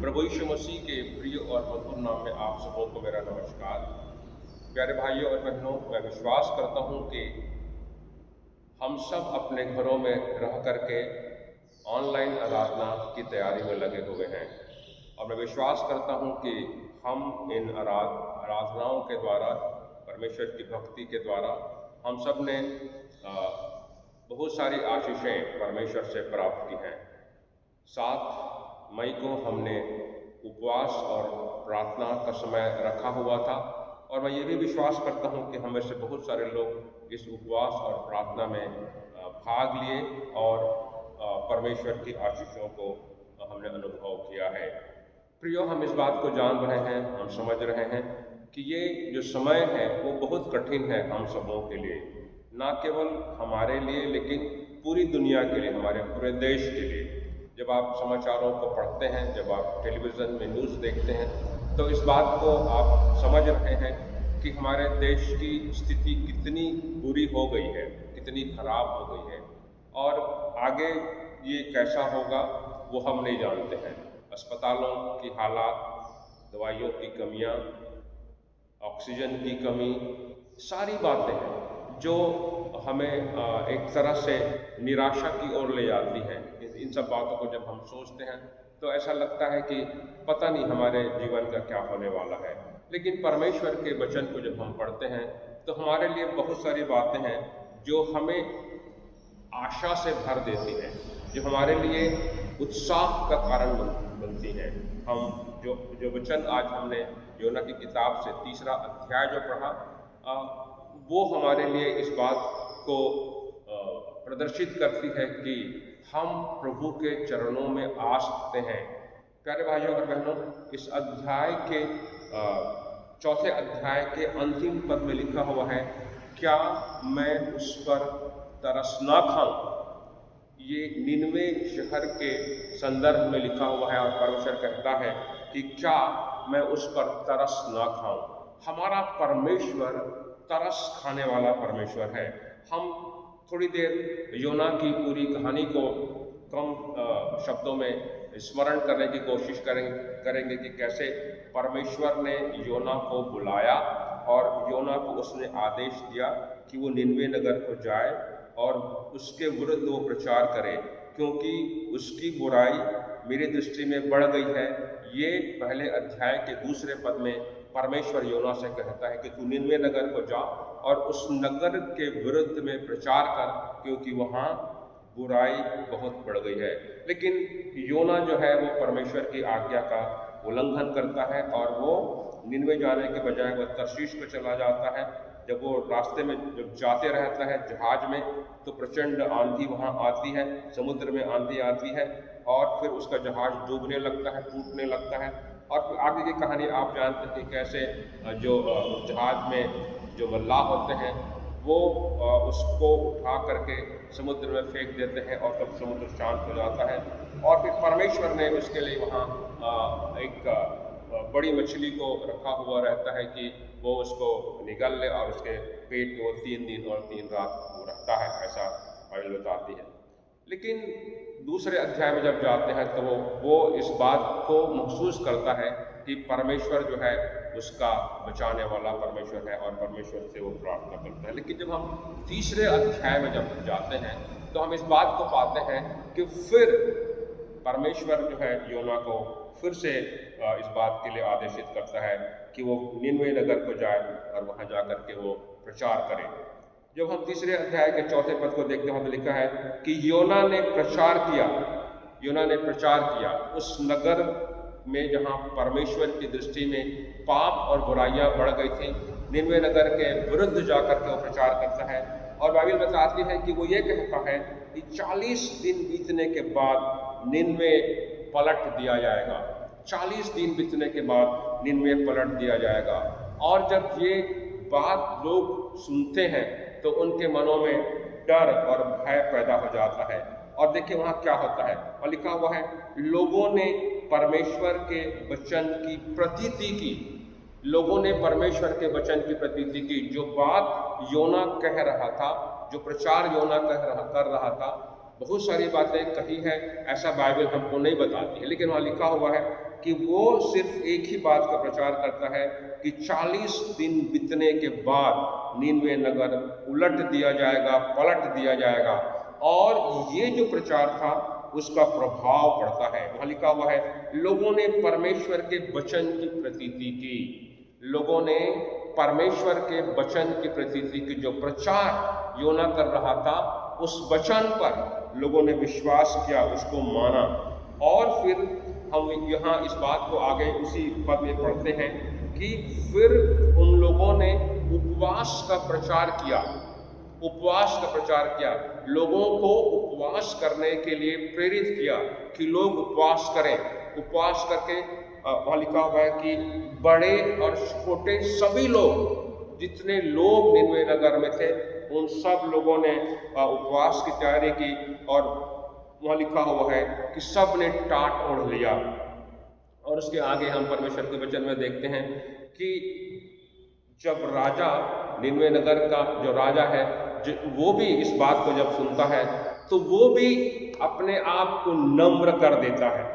प्रभु यीशु मसीह के प्रिय और मधुर नाम में आप सबों को मेरा नमस्कार। प्यारे भाइयों और बहनों, मैं विश्वास करता हूँ कि हम सब अपने घरों में रह करके ऑनलाइन आराधना की तैयारी में लगे हुए हैं और मैं विश्वास करता हूँ कि हम इन आराधनाओं के द्वारा, परमेश्वर की भक्ति के द्वारा हम सब ने बहुत सारी आशीषें परमेश्वर से प्राप्त की हैं। 7 मई को हमने उपवास और प्रार्थना का समय रखा हुआ था और मैं ये भी विश्वास करता हूँ कि हमें से बहुत सारे लोग इस उपवास और प्रार्थना में भाग लिए और परमेश्वर की आशीषों को हमने अनुभव किया है। प्रियो, हम इस बात को जान रहे हैं, हम समझ रहे हैं कि ये जो समय है वो बहुत कठिन है हम सबों के लिए, ना केवल हमारे लिए लेकिन पूरी दुनिया के लिए, हमारे पूरे देश के लिए। जब आप समाचारों को पढ़ते हैं, जब आप टेलीविज़न में न्यूज़ देखते हैं, तो इस बात को आप समझ रहे हैं कि हमारे देश की स्थिति कितनी बुरी हो गई है, कितनी खराब हो गई है और आगे ये कैसा होगा वो हम नहीं जानते हैं। अस्पतालों की हालात, दवाइयों की कमियां, ऑक्सीजन की कमी, सारी बातें हैं जो हमें एक तरह से निराशा की ओर ले जाती हैं। इन सब बातों को जब हम सोचते हैं तो ऐसा लगता है कि पता नहीं हमारे जीवन का क्या होने वाला है। लेकिन परमेश्वर के वचन को जब हम पढ़ते हैं तो हमारे लिए बहुत सारी बातें हैं जो हमें आशा से भर देती हैं, जो हमारे लिए उत्साह का कारण बनती हैं। हम जो वचन आज हमने योना की किताब से 3रा अध्याय जो पढ़ा, वो हमारे लिए इस बात को प्रदर्शित करती है कि हम प्रभु के चरणों में आ सकते हैं। प्यारे भाइयों और बहनों, इस अध्याय के 4थे अध्याय के अंतिम पद में लिखा हुआ है, क्या मैं उस पर तरस ना खाऊं। ये निनवे शहर के संदर्भ में लिखा हुआ है और परमेश्वर कहता है कि क्या मैं उस पर तरस ना खाऊं। हमारा परमेश्वर तरस खाने वाला परमेश्वर है। हम थोड़ी देर योना की पूरी कहानी को कम शब्दों में स्मरण करने की कोशिश करेंगे कि कैसे परमेश्वर ने योना को बुलाया और योना को उसने आदेश दिया कि वो निनवे नगर को जाए और उसके विरुद्ध वो प्रचार करे, क्योंकि उसकी बुराई मेरी दृष्टि में बढ़ गई है। ये पहले अध्याय के 2 पद में परमेश्वर योना से कहता है कि तू निनवे नगर को जा और उस नगर के विरुद्ध में प्रचार कर, क्योंकि वहाँ बुराई बहुत बढ़ गई है। लेकिन योना जो है वो परमेश्वर की आज्ञा का उल्लंघन करता है और वो निनवे जाने के बजाय वह तर्शीश को चला जाता है। जब वो रास्ते में जब जाते रहता है जहाज में, तो प्रचंड आंधी वहाँ आती है, समुद्र में आंधी आती है और फिर उसका जहाज डूबने लगता है, टूटने लगता है। और फिर आगे की कहानी आप जानते हैं कि कैसे जो जहाज में जो मल्लाह होते हैं वो उसको उठा करके समुद्र में फेंक देते हैं और तब समुद्र शांत हो जाता है। और फिर परमेश्वर ने उसके लिए वहाँ एक बड़ी मछली को रखा हुआ रहता है कि वो उसको निगल ले और उसके पेट में वो 3 दिन और 3 रात वो रहता है, ऐसा बाइबल बताती है। लेकिन दूसरे अध्याय में जब जाते हैं तो वो इस बात को महसूस करता है कि परमेश्वर जो है उसका बचाने वाला परमेश्वर है और परमेश्वर से वो प्रार्थना करता है। लेकिन जब हम 3रे अध्याय में जब जाते हैं तो हम इस बात को पाते हैं कि फिर परमेश्वर जो है योना को फिर से इस बात के लिए आदेशित करता है कि वो निनवे नगर को जाए और वहाँ जा कर के वो प्रचार करे। जब हम 3रे अध्याय के 4थे पद को देखते हैं तो लिखा है कि योना ने प्रचार किया उस नगर में जहाँ परमेश्वर की दृष्टि में पाप और बुराइयां बढ़ गई थी। निनवे नगर के विरुद्ध जाकर के वो प्रचार करता है और बाइबल बताती है कि वो ये कहता है कि 40 दिन बीतने के बाद निनवे पलट दिया जाएगा। 40 दिन बीतने के बाद निनवे पलट दिया जाएगा। और जब ये बात लोग सुनते हैं तो उनके मनों में डर और भय पैदा हो जाता है। और देखिए वहाँ क्या होता है, और लिखा हुआ है, लोगों ने परमेश्वर के वचन की प्रतीति की। लोगों ने परमेश्वर के वचन की प्रतीति की। जो बात योना कह रहा था, जो प्रचार योना कर रहा था, बहुत सारी बातें कही है, ऐसा बाइबल हमको नहीं बताती है, लेकिन वहाँ लिखा हुआ है कि वो सिर्फ एक ही बात का प्रचार करता है कि 40 दिन बीतने के बाद नीनवे नगर उलट दिया जाएगा, पलट दिया जाएगा। और ये जो प्रचार था उसका प्रभाव पड़ता है। वहाँ लिखा हुआ है, लोगों ने परमेश्वर के वचन की प्रतीति की। लोगों ने परमेश्वर के वचन की प्रतीति की। जो प्रचार योना कर रहा था उस वचन पर लोगों ने विश्वास किया, उसको माना। और फिर हम यहाँ इस बात को आगे उसी पद में पढ़ते हैं कि फिर उन लोगों ने उपवास का प्रचार किया। उपवास का प्रचार किया, लोगों को उपवास करने के लिए प्रेरित किया कि लोग उपवास करें। उपवास करके वहाँ लिखा हुआ है कि बड़े और छोटे सभी लोग, जितने लोग निनवे नगर में थे, उन सब लोगों ने उपवास की तैयारी की। और वहाँ लिखा हुआ है कि सब ने टाट ओढ़ लिया। और उसके आगे हम परमेश्वर के वचन में देखते हैं कि जब राजा, निनवे नगर का जो राजा है, वो भी इस बात को जब सुनता है तो वो भी अपने आप को नम्र कर देता है।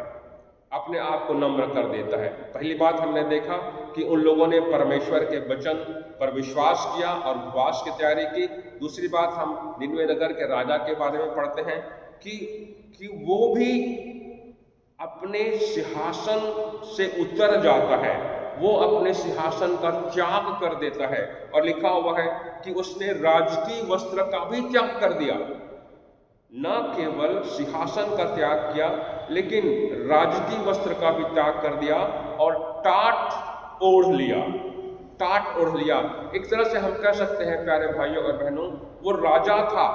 अपने आप को नम्र कर देता है। पहली बात हमने देखा कि उन लोगों ने परमेश्वर के वचन पर विश्वास किया और उपवास की तैयारी की। दूसरी बात हम निनवे नगर के राजा के बारे में पढ़ते हैं कि वो भी अपने सिंहासन से उतर जाता है, वो अपने सिंहासन का त्याग कर देता है। और लिखा हुआ है कि उसने राजकीय वस्त्र का भी त्याग कर दिया। न केवल सिंहासन का त्याग किया, लेकिन राजकीय वस्त्र का भी त्याग कर दिया और टाट ओढ़ लिया। टाट ओढ़ लिया। एक तरह से हम कह सकते हैं प्यारे भाइयों और बहनों, वो राजा था,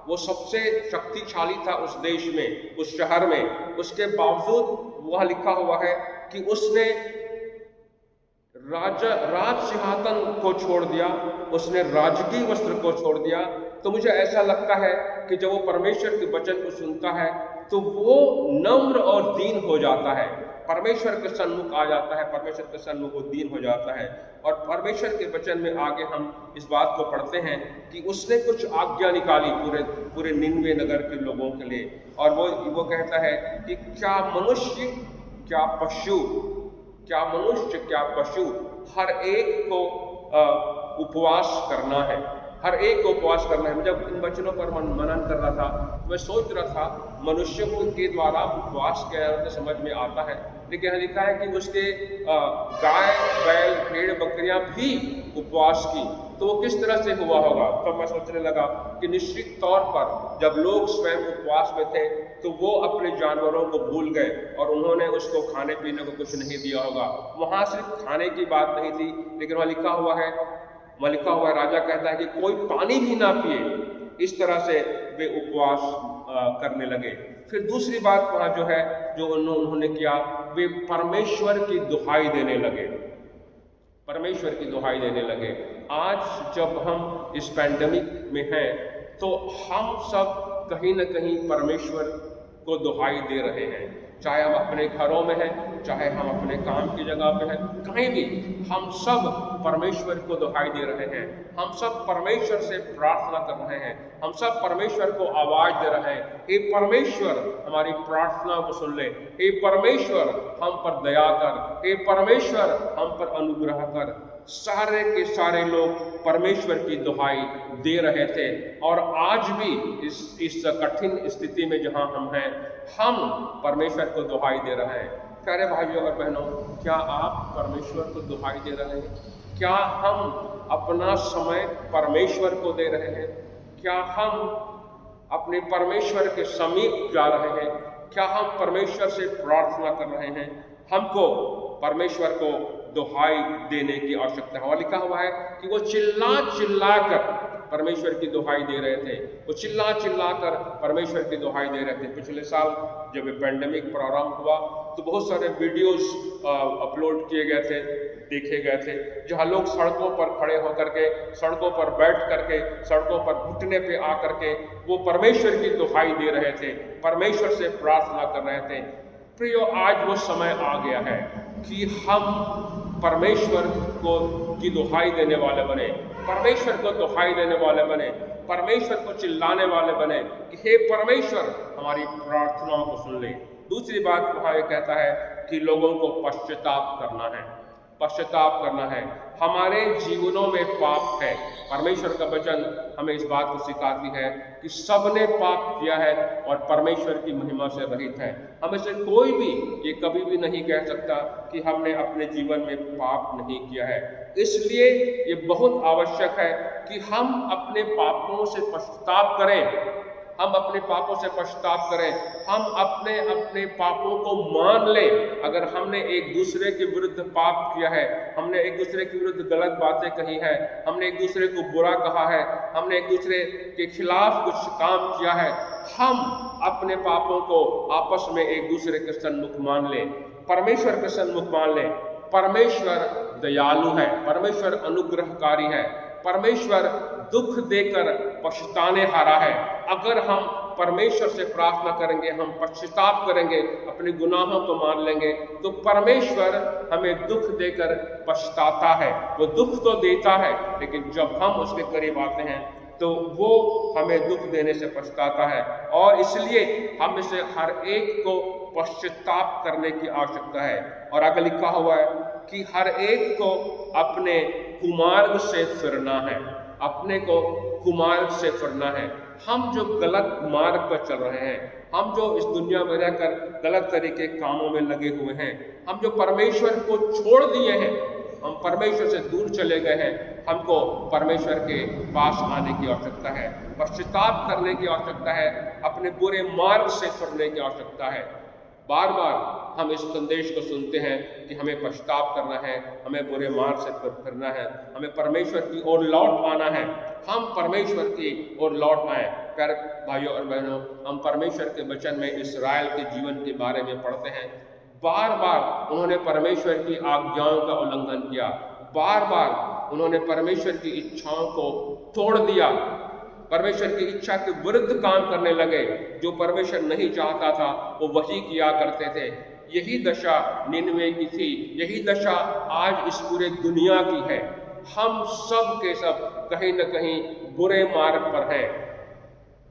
वो सबसे शक्तिशाली था उस देश में, उस शहर में। उसके बावजूद वह लिखा हुआ है कि उसने राज सिंहासन को छोड़ दिया, उसने राजकीय वस्त्र को छोड़ दिया। तो मुझे ऐसा लगता है कि जब वो परमेश्वर के वचन को सुनता है तो वो नम्र और दीन हो जाता है, परमेश्वर के सन्मुख आ जाता है, परमेश्वर के सन्मुख वो दीन हो जाता है। और परमेश्वर के वचन में आगे हम इस बात को पढ़ते हैं कि उसने कुछ आज्ञा निकाली पूरे निनवे नगर के लोगों के लिए। और वो कहता है कि क्या मनुष्य, क्या पशु, क्या मनुष्य, क्या पशु, हर एक को उपवास करना है, हर एक को उपवास करना है। जब इन वचनों पर मनन कर रहा था तो मैं सोच रहा था मनुष्यों के द्वारा उपवास किया जाता समझ में आता है, लेकिन यहाँ लिखा है कि उसके गाय, बैल, भेड़, बकरियां भी उपवास की। तो वो किस तरह से हुआ होगा? तो मैं सोचने लगा कि निश्चित तौर पर जब लोग स्वयं उपवास में थे तो वो अपने जानवरों को भूल गए और उन्होंने उसको खाने पीने को कुछ नहीं दिया होगा। वहाँ सिर्फ खाने की बात नहीं थी, लेकिन वहाँ लिखा हुआ है, राजा कहता है कि कोई पानी भी ना पिए। इस तरह से वे उपवास करने लगे। फिर दूसरी बात वहाँ जो है, जो उन्होंने किया, वे परमेश्वर की दुहाई देने लगे। परमेश्वर की दुहाई देने लगे। आज जब हम इस पैंडेमिक में हैं तो हम सब कहीं न कहीं परमेश्वर को दुहाई दे रहे हैं, चाहे हम अपने घरों में हैं, चाहे हम अपने काम की जगह पे हैं, कहीं भी हम सब परमेश्वर को दुहाई दे रहे हैं। हम सब परमेश्वर से प्रार्थना कर रहे हैं, हम सब परमेश्वर को आवाज दे रहे हैं, हे परमेश्वर हमारी प्रार्थना को सुन ले, हे परमेश्वर हम पर दया कर, हे परमेश्वर हम पर अनुग्रह कर। सारे के सारे लोग परमेश्वर की दुहाई दे रहे थे। और आज भी इस कठिन स्थिति में जहां हम हैं, हम परमेश्वर को दुहाई दे रहे हैं। प्यारे भाइयों और बहनों, क्या आप परमेश्वर को दुहाई दे रहे हैं? क्या हम अपना समय परमेश्वर को दे रहे हैं? क्या हम अपने परमेश्वर के समीप जा रहे हैं? क्या हम परमेश्वर से प्रार्थना कर रहे हैं? हमको परमेश्वर को दुहाई देने की आवश्यकता है। और लिखा हुआ है कि वो चिल्ला चिल्ला कर परमेश्वर की दुहाई दे रहे थे, वो चिल्ला चिल्ला कर परमेश्वर की दुहाई दे रहे थे। पिछले साल जब पैंडेमिक प्रारंभ हुआ तो बहुत सारे वीडियोस अपलोड किए गए थे, देखे गए थे, जहां लोग सड़कों पर खड़े होकर के, सड़कों पर बैठ करके, सड़कों पर घुटने पे आ करके वो परमेश्वर की दुहाई दे रहे थे, परमेश्वर से प्रार्थना कर रहे थे। प्रियो, आज वो समय आ गया है कि हम परमेश्वर की दुहाई देने वाले बने, परमेश्वर को दुहाई देने वाले बने, परमेश्वर को चिल्लाने वाले बने कि हे परमेश्वर हमारी प्रार्थनाओं को सुन ले। दूसरी बात वहाँ ये कहता है कि लोगों को पश्चाताप करना है, पश्चाताप करना है। हमारे जीवनों में पाप है। परमेश्वर का वचन हमें इस बात को सिखाती है कि सबने पाप किया है और परमेश्वर की महिमा से रहित है। हमें से कोई भी ये कभी भी नहीं कह सकता कि हमने अपने जीवन में पाप नहीं किया है। इसलिए ये बहुत आवश्यक है कि हम अपने पापों से पश्चाताप करें, हम अपने पापों से पश्चाताप करें, हम अपने अपने पापों को मान लें। अगर हमने एक दूसरे के विरुद्ध पाप किया है, हमने एक दूसरे के विरुद्ध गलत बातें कही है, हमने एक दूसरे को बुरा कहा है, हमने एक दूसरे के खिलाफ कुछ काम किया है, हम अपने पापों को आपस में एक दूसरे के सन्मुख मान लें, परमेश्वर के सन्मुख मान लें। परमेश्वर दयालु है, परमेश्वर अनुग्रहकारी है, परमेश्वर दुख देकर पछताने हारा है। अगर हम परमेश्वर से प्रार्थना करेंगे, हम पश्चाताप करेंगे, अपने गुनाहों को मान लेंगे, तो परमेश्वर हमें दुख देकर पछताता है। वो दुख तो देता है, लेकिन जब हम उसके करीब आते हैं तो वो हमें दुख देने से पछताता है। और इसलिए हम इसे हर एक को पश्चाताप करने की आवश्यकता है। और आगे लिखा हुआ है कि हर एक को अपने कुमार्ग से फिरना है, अपने को कुमार्ग से फिरना है। हम जो गलत मार्ग पर चल रहे हैं, हम जो इस दुनिया में रहकर गलत तरीके कामों में लगे हुए हैं, हम जो परमेश्वर को छोड़ दिए हैं, हम परमेश्वर से दूर चले गए हैं, हमको परमेश्वर के पास आने की आवश्यकता है, पश्चाताप करने की आवश्यकता है, अपने बुरे मार्ग से फिरने की आवश्यकता है। बार बार हम इस संदेश को सुनते हैं कि हमें पश्चाताप करना है, हमें बुरे मार्ग से फिरना है, हमें परमेश्वर की ओर लौट आना है। हम परमेश्वर की ओर लौट आए। प्यारे भाइयों और बहनों, हम परमेश्वर के वचन में इस्राएल के जीवन के बारे में पढ़ते हैं। बार बार उन्होंने परमेश्वर की आज्ञाओं का उल्लंघन किया, बार बार उन्होंने परमेश्वर की इच्छाओं को तोड़ दिया, परमेश्वर की इच्छा के विरुद्ध काम करने लगे। जो परमेश्वर नहीं चाहता था वो वही किया करते थे। यही दशा निनवे की थी, यही दशा आज इस पूरे दुनिया की है। हम सब के सब कहीं न कहीं बुरे मार्ग पर हैं।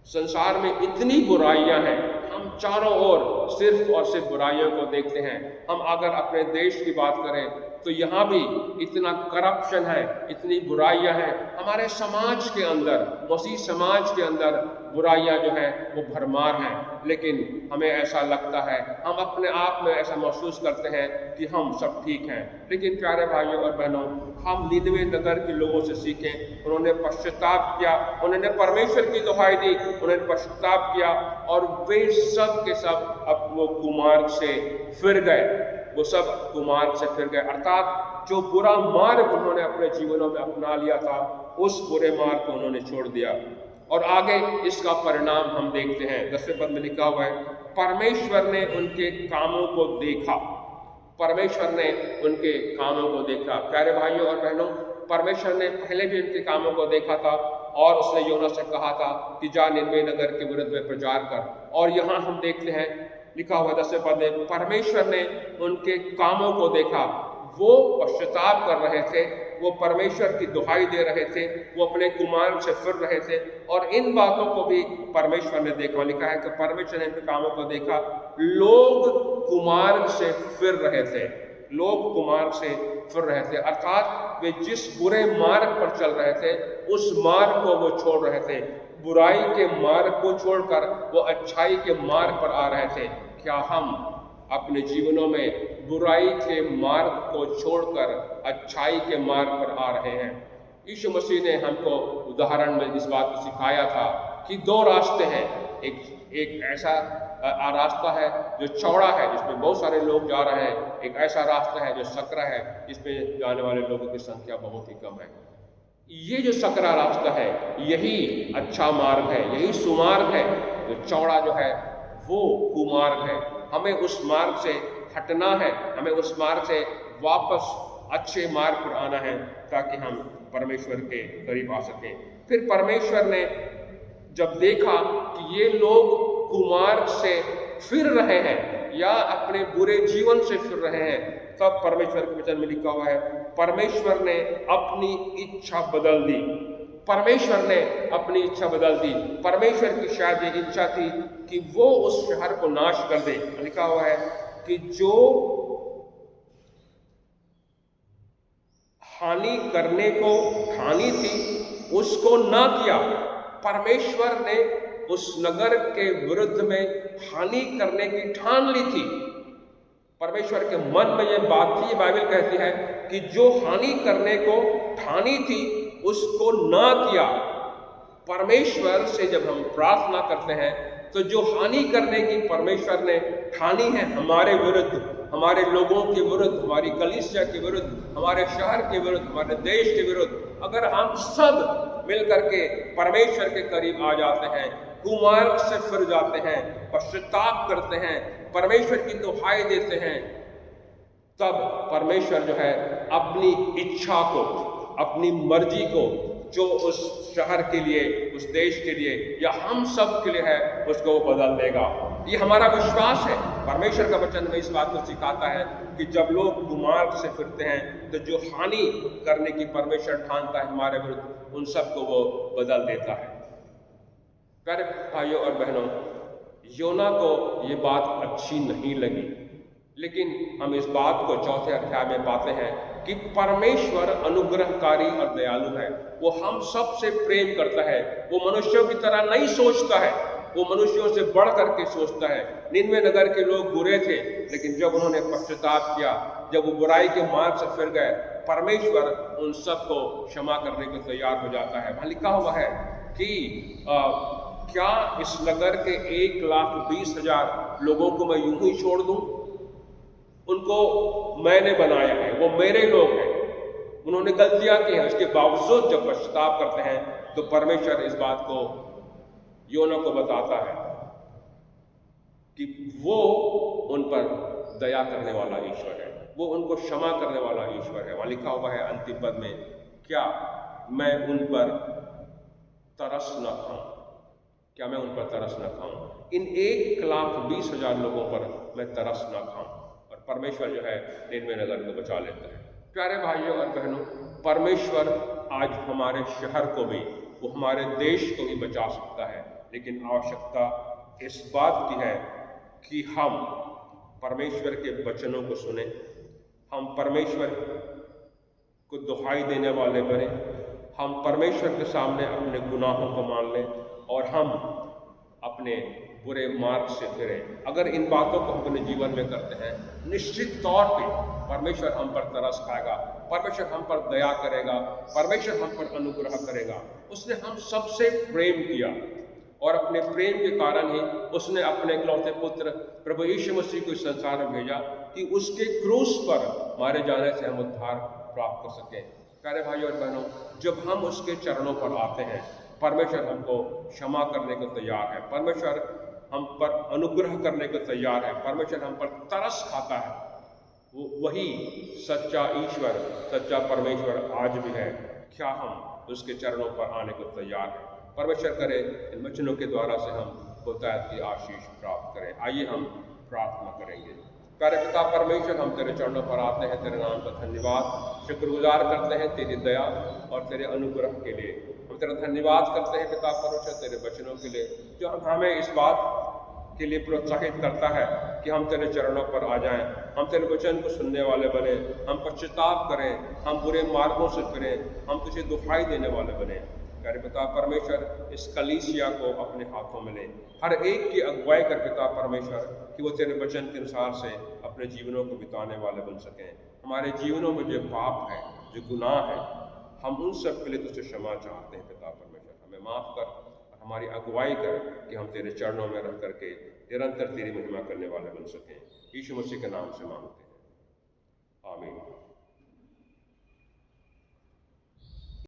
संसार में इतनी बुराइयां हैं, हम चारों ओर सिर्फ और सिर्फ बुराइयों को देखते हैं। हम अगर अपने देश की बात करें तो यहाँ भी इतना करप्शन है, इतनी बुराइयां हैं। हमारे समाज के अंदर, मसीह समाज के अंदर बुराइयां जो हैं वो भरमार हैं। लेकिन हमें ऐसा लगता है, हम अपने आप में ऐसा महसूस करते हैं कि हम सब ठीक हैं। लेकिन प्यारे भाइयों और बहनों, हम निनवे नगर के लोगों से सीखें। उन्होंने पश्चाताप किया, उन्होंने परमेश्वर की दुहाई दी, उन्होंने पश्चाताप किया और वे सब के सब अब वो कुमार्ग से फिर गए, वो सब कुमार्ग से फिर गए। अर्थात जो बुरा मार्ग उन्होंने अपने जीवनों में अपना लिया था, उस बुरे मार्ग को उन्होंने छोड़ दिया। और आगे इसका परिणाम हम देखते हैं। 10वें पद में लिखा हुआ है, परमेश्वर ने उनके कामों को देखा, परमेश्वर ने उनके कामों को देखा। प्यारे भाइयों और बहनों, परमेश्वर ने पहले भी उनके कामों को देखा था और उसने योना से कहा था कि जा निनवे नगर के विरुद्ध में प्रचार कर। और यहाँ हम देखते हैं लिखा हुआ 10वें पद में, परमेश्वर ने उनके कामों को देखा। वो पश्चाताप कर रहे थे, वो परमेश्वर की दुहाई दे रहे थे, वो अपने कुमार्ग से फिर रहे थे और इन बातों को भी परमेश्वर ने देखा। लिखा है कि परमेश्वर ने इनके कामों को देखा। लोग कुमार्ग से फिर रहे थे, लोग कुमार्ग से फिर रहे थे, अर्थात वे जिस बुरे मार्ग पर चल रहे थे उस मार्ग को वो छोड़ रहे थे। बुराई के मार्ग को छोड़कर वो अच्छाई के मार्ग पर आ रहे थे। क्या हम अपने जीवनों में बुराई के मार्ग को छोड़कर अच्छाई के मार्ग पर आ रहे हैं? यीशु मसीह ने हमको उदाहरण में इस बात को सिखाया था कि दो रास्ते हैं। एक ऐसा रास्ता है जो चौड़ा है, जिसमें बहुत सारे लोग जा रहे हैं। एक ऐसा रास्ता है जो सकरा है, जिसमें जाने वाले लोगों की संख्या बहुत ही कम है। ये जो सकरा रास्ता है, यही अच्छा मार्ग है, यही सुमार्ग है। जो चौड़ा जो है वो कुमार्ग है। हमें उस मार्ग से हटना है, हमें उस मार्ग से वापस अच्छे मार्ग पर आना है ताकि हम परमेश्वर के करीब आ सकें। फिर परमेश्वर ने जब देखा कि ये लोग कुमार्ग से फिर रहे हैं या अपने बुरे जीवन से फिर रहे हैं, तब परमेश्वर के वचन में लिखा हुआ है, परमेश्वर ने अपनी इच्छा बदल दी। परमेश्वर ने अपनी इच्छा बदल दी। परमेश्वर की शायद ये इच्छा थी कि वो उस शहर को नाश कर दे। लिखा हुआ है कि जो हानि करने को ठानी थी उसको ना किया। परमेश्वर ने उस नगर के विरुद्ध में हानि करने की ठान ली थी। परमेश्वर के मन में यह बात थी, बाइबल कहती है कि जो हानि करने को ठानी थी उसको ना किया। परमेश्वर से जब हम प्रार्थना करते हैं तो जो हानि करने की परमेश्वर ने ठानी है हमारे विरुद्ध, हमारे लोगों के विरुद्ध, हमारी कलीसिया के विरुद्ध, हमारे शहर के विरुद्ध, हमारे देश के विरुद्ध, अगर हम सब मिलकर के परमेश्वर के करीब आ जाते हैं, कुमार्ग से फिर जाते हैं, पश्चाताप करते हैं, परमेश्वर की दुहाई देते हैं, तब परमेश्वर जो है अपनी इच्छा को, अपनी मर्जी को जो उस शहर के लिए, उस देश के लिए या हम सब के लिए है, उसको वो बदल देगा। ये हमारा विश्वास है। परमेश्वर का वचन में इस बात को सिखाता है कि जब लोग कुमार्ग से फिरते हैं तो जो हानि करने की परमेश्वर ठानता है हमारे विरुद्ध, उन सबको वो बदल देता है। प्यारे भाइयों और बहनों, योना को ये बात अच्छी नहीं लगी, लेकिन हम इस बात को चौथे अध्याय में पाते हैं कि परमेश्वर अनुग्रहकारी और दयालु है। वो हम सब से प्रेम करता है। वो मनुष्यों की तरह नहीं सोचता है, वो मनुष्यों से बढ़ करके सोचता है। निनवे नगर के लोग बुरे थे, लेकिन जब उन्होंने पश्चाताप किया, जब वो बुराई के मार्ग से फिर गए, परमेश्वर उन सबको क्षमा करने को तैयार हो जाता है। वहां लिखा हुआ है कि क्या इस नगर के 1,20,000 लोगों को मैं यूं ही छोड़ दूं? उनको मैंने बनाया है, वो मेरे लोग हैं, उन्होंने गलतियां की हैं, उसके बावजूद जब पश्चाताप करते हैं तो परमेश्वर इस बात को योना को बताता है कि वो उन पर दया करने वाला ईश्वर है, वो उनको क्षमा करने वाला ईश्वर है। वहां लिखा हुआ है अंतिम पद में, क्या मैं उन पर तरस न खाऊं? क्या मैं उन पर तरस न खाऊं? इन 1,20,000 लोगों पर मैं तरस न खाऊं? और परमेश्वर जो है निनवे नगर को बचा लेता है। प्यारे भाइयों और बहनों, परमेश्वर आज हमारे शहर को भी, वो हमारे देश को भी बचा सकता है, लेकिन आवश्यकता इस बात की है कि हम परमेश्वर के वचनों को सुने, हम परमेश्वर को दुहाई देने वाले बने, हम परमेश्वर के सामने अपने गुनाहों को मान लें और हम अपने बुरे मार्ग से फिरें। अगर इन बातों को हम अपने जीवन में करते हैं, निश्चित तौर पे परमेश्वर हम पर तरस खाएगा, परमेश्वर हम पर दया करेगा, परमेश्वर हम पर अनुग्रह करेगा। उसने हम सबसे प्रेम किया और अपने प्रेम के कारण ही उसने अपने इकलौते पुत्र प्रभु यीशु मसीह को इस संसार में भेजा कि उसके क्रूस पर मारे जाने से हम उद्धार प्राप्त कर सकें। प्यारे भाइयों और बहनों, जब हम उसके चरणों पर आते हैं, परमेश्वर हमको क्षमा करने को तैयार है, परमेश्वर हम पर अनुग्रह करने को तैयार है, परमेश्वर हम पर तरस खाता है। वो वही सच्चा ईश्वर, सच्चा परमेश्वर आज भी है। क्या हम उसके चरणों पर आने को तैयार हैं? परमेश्वर करे इन वचनों के द्वारा से हम बहुतायत की आशीष प्राप्त करें। आइए हम प्रार्थना करेंगे। प्यारे पिता परमेश्वर, हम तेरे चरणों पर आते हैं, तेरे नाम का धन्यवाद शुक्रगुजार करते हैं तेरी दया और तेरे अनुग्रह के लिए। हम तेरा धन्यवाद करते हैं पिता परमेश्वर तेरे वचनों के लिए, जो हमें इस बात के लिए प्रोत्साहित करता है कि हम तेरे चरणों पर आ जाएं, हम तेरे वचन को सुनने वाले बने, हम पश्चाताप करें, हम बुरे मार्गों से फिरें, हम तुझे दुहाई देने वाले बने। प्यारे पिता परमेश्वर, इस कलीसिया को अपने हाथों में ले, हर एक की अगुवाई कर पिता परमेश्वर, कि वो तेरे वचन के अनुसार से अपने जीवनों को बिताने वाले बन सकें। हमारे जीवनों में जो पाप है, जो गुनाह है, हम उन सब के लिए तुझसे क्षमा चाहते हैं पिता परमेश्वर। हमें माफ़ कर, हमारी अगुवाई कर कि हम तेरे चरणों में रह करके निरंतर तेरी महिमा करने वाले बन सकें। यीशु मसीह के नाम से मांगते हैं, आमीन।